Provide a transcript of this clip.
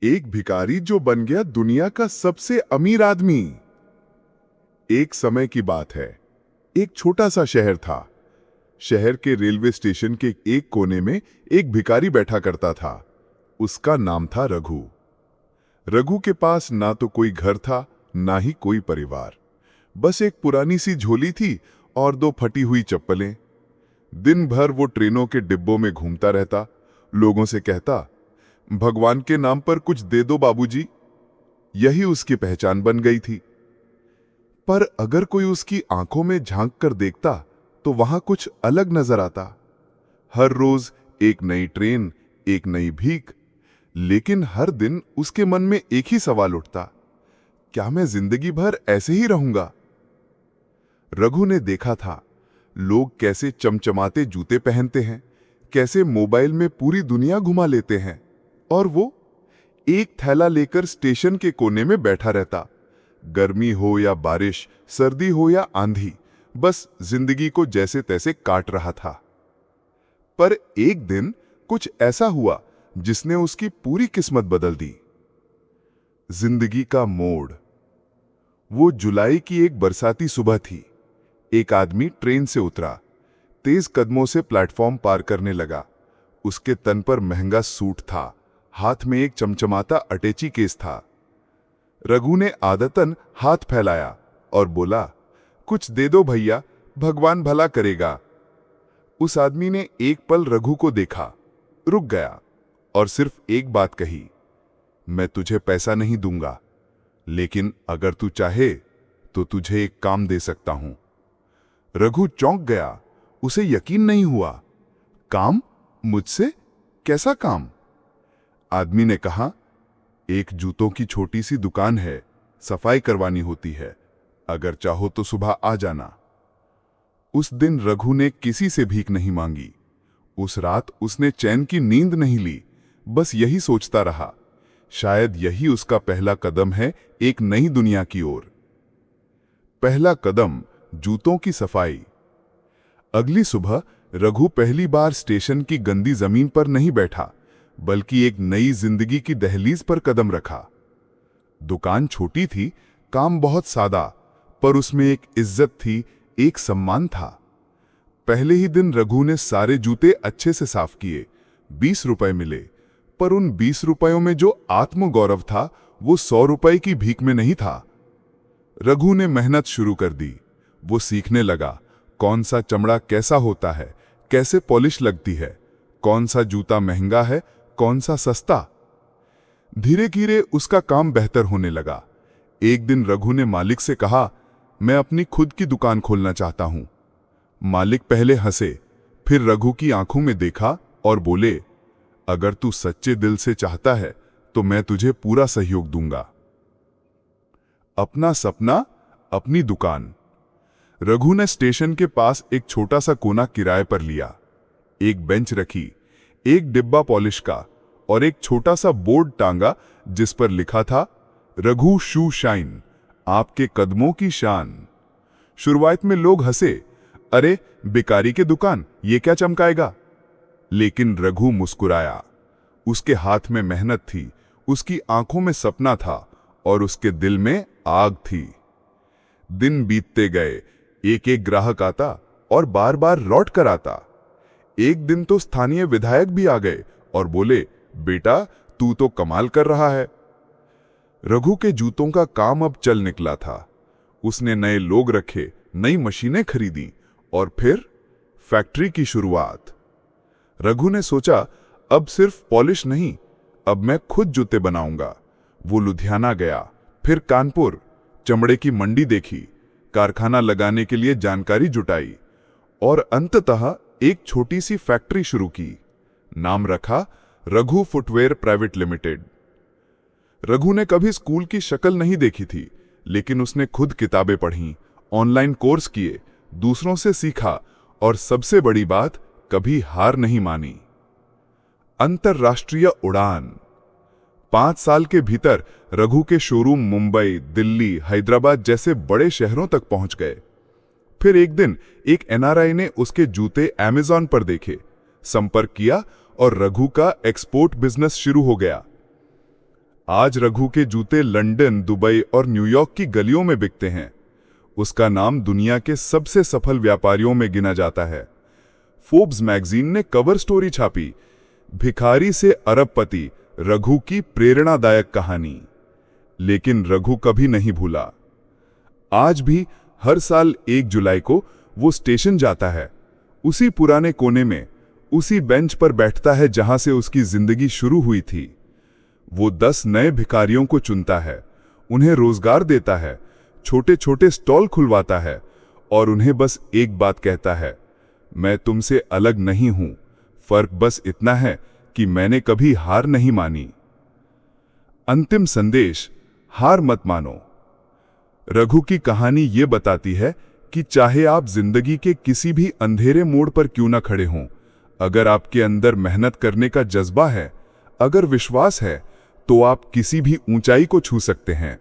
एक भिखारी जो बन गया दुनिया का सबसे अमीर आदमी। एक समय की बात है, एक छोटा सा शहर था। शहर के रेलवे स्टेशन के एक कोने में एक भिखारी बैठा करता था। उसका नाम था रघु। रघु के पास ना तो कोई घर था, ना ही कोई परिवार। बस एक पुरानी सी झोली थी और दो फटी हुई चप्पलें। दिन भर वो ट्रेनों के डिब्बों में घूमता रहता, लोगों से कहता, भगवान के नाम पर कुछ दे दो बाबूजी। यही उसकी पहचान बन गई थी। पर अगर कोई उसकी आंखों में झांक कर देखता तो वहां कुछ अलग नजर आता। हर रोज एक नई ट्रेन, एक नई भीख, लेकिन हर दिन उसके मन में एक ही सवाल उठता, क्या मैं जिंदगी भर ऐसे ही रहूंगा? रघु ने देखा था लोग कैसे चमचमाते जूते पहनते हैं, कैसे मोबाइल में पूरी दुनिया घुमा लेते हैं, और वो एक थैला लेकर स्टेशन के कोने में बैठा रहता। गर्मी हो या बारिश, सर्दी हो या आंधी, बस जिंदगी को जैसे तैसे काट रहा था। पर एक दिन कुछ ऐसा हुआ जिसने उसकी पूरी किस्मत बदल दी। जिंदगी का मोड़। वो जुलाई की एक बरसाती सुबह थी। एक आदमी ट्रेन से उतरा, तेज कदमों से प्लेटफॉर्म पार करने लगा। उसके तन पर महंगा सूट था, हाथ में एक चमचमाता अटैची केस था। रघु ने आदतन हाथ फैलाया और बोला, कुछ दे दो भैया, भगवान भला करेगा। उस आदमी ने एक पल रघु को देखा, रुक गया और सिर्फ एक बात कही, मैं तुझे पैसा नहीं दूंगा, लेकिन अगर तू चाहे तो तुझे एक काम दे सकता हूं। रघु चौंक गया, उसे यकीन नहीं हुआ। काम? मुझसे? कैसा काम? आदमी ने कहा, एक जूतों की छोटी सी दुकान है, सफाई करवानी होती है, अगर चाहो तो सुबह आ जाना। उस दिन रघु ने किसी से भीख नहीं मांगी। उस रात उसने चैन की नींद नहीं ली, बस यही सोचता रहा, शायद यही उसका पहला कदम है एक नई दुनिया की ओर। पहला कदम, जूतों की सफाई। अगली सुबह रघु पहली बार स्टेशन की गंदी जमीन पर नहीं बैठा, बल्कि एक नई जिंदगी की दहलीज पर कदम रखा। दुकान छोटी थी, काम बहुत सादा, पर उसमें एक इज्जत थी, एक सम्मान था। पहले ही दिन रघु ने सारे जूते अच्छे से साफ किए। 20 रुपए मिले, पर उन 20 रुपयों में जो आत्मगौरव था वो 100 रुपए की भीख में नहीं था। रघु ने मेहनत शुरू कर दी। वो सीखने लगा कौन सा चमड़ा कैसा होता है, कैसे पॉलिश लगती है, कौन सा जूता महंगा है, कौन सा सस्ता। धीरे धीरे उसका काम बेहतर होने लगा। एक दिन रघु ने मालिक से कहा, मैं अपनी खुद की दुकान खोलना चाहता हूं। मालिक पहले हंसे, फिर रघु की आंखों में देखा और बोले, अगर तू सच्चे दिल से चाहता है तो मैं तुझे पूरा सहयोग दूंगा। अपना सपना, अपनी दुकान। रघु ने स्टेशन के पास एक छोटा सा कोना किराए पर लिया। एक बेंच रखी, एक डिब्बा पॉलिश का और एक छोटा सा बोर्ड टांगा जिस पर लिखा था, रघु शू शाइन, आपके कदमों की शान। शुरुआत में लोग हंसे, अरे भिखारी की दुकान, ये क्या चमकाएगा? लेकिन रघु मुस्कुराया। उसके हाथ में मेहनत थी, उसकी आंखों में सपना था और उसके दिल में आग थी। दिन बीतते गए, एक एक ग्राहक आता और बार बार लौट कर आता। एक दिन तो स्थानीय विधायक भी आ गए और बोले, बेटा तू तो कमाल कर रहा है। रघु के जूतों का काम अब चल निकला था। उसने नए लोग रखे, नई मशीनें खरीदी और फिर फैक्ट्री की शुरुआत। रघु ने सोचा, अब सिर्फ पॉलिश नहीं, अब मैं खुद जूते बनाऊंगा। वो लुधियाना गया, फिर कानपुर, चमड़े की मंडी देखी, कारखाना लगाने के लिए जानकारी जुटाई और अंततः एक छोटी सी फैक्ट्री शुरू की। नाम रखा Raghu footwear private limited. Raghu ने कभी स्कूल की शक्ल नहीं देखी थी, लेकिन उसने खुद किताबें पढ़ी, ऑनलाइन कोर्स किए, दूसरों से सीखा और सबसे बड़ी बात, कभी हार नहीं मानी। अंतरराष्ट्रीय उड़ान। 5 साल के भीतर रघु के शोरूम मुंबई, दिल्ली, हैदराबाद जैसे बड़े शहरों तक पहुंच गए। फिर एक दिन एक एनआरआई ने उसके जूते अमेज़न पर देखे, संपर्क किया और रघु का एक्सपोर्ट बिजनेस शुरू हो गया। आज रघु के जूते लंदन, दुबई और न्यूयॉर्क की गलियों में बिकते हैं। उसका नाम दुनिया के सबसे सफल व्यापारियों में गिना जाता है। फोर्ब्स मैगजीन ने कवर स्टोरी छापी, भिखारी से अरबपति, रघु की प्रेरणादायक कहानी। लेकिन रघु कभी नहीं भूला। आज भी हर साल 1 जुलाई को वो स्टेशन जाता है, उसी पुराने कोने में, उसी बेंच पर बैठता है जहां से उसकी जिंदगी शुरू हुई थी। वो 10 नए भिखारियों को चुनता है, उन्हें रोजगार देता है, छोटे छोटे स्टॉल खुलवाता है और उन्हें बस एक बात कहता है, मैं तुमसे अलग नहीं हूं, फर्क बस इतना है कि मैंने कभी हार नहीं मानी। अंतिम संदेश, हार मत मानो। रघु की कहानी ये बताती है कि चाहे आप जिंदगी के किसी भी अंधेरे मोड़ पर क्यों ना खड़े हों, अगर आपके अंदर मेहनत करने का जज्बा है, अगर विश्वास है, तो आप किसी भी ऊंचाई को छू सकते हैं।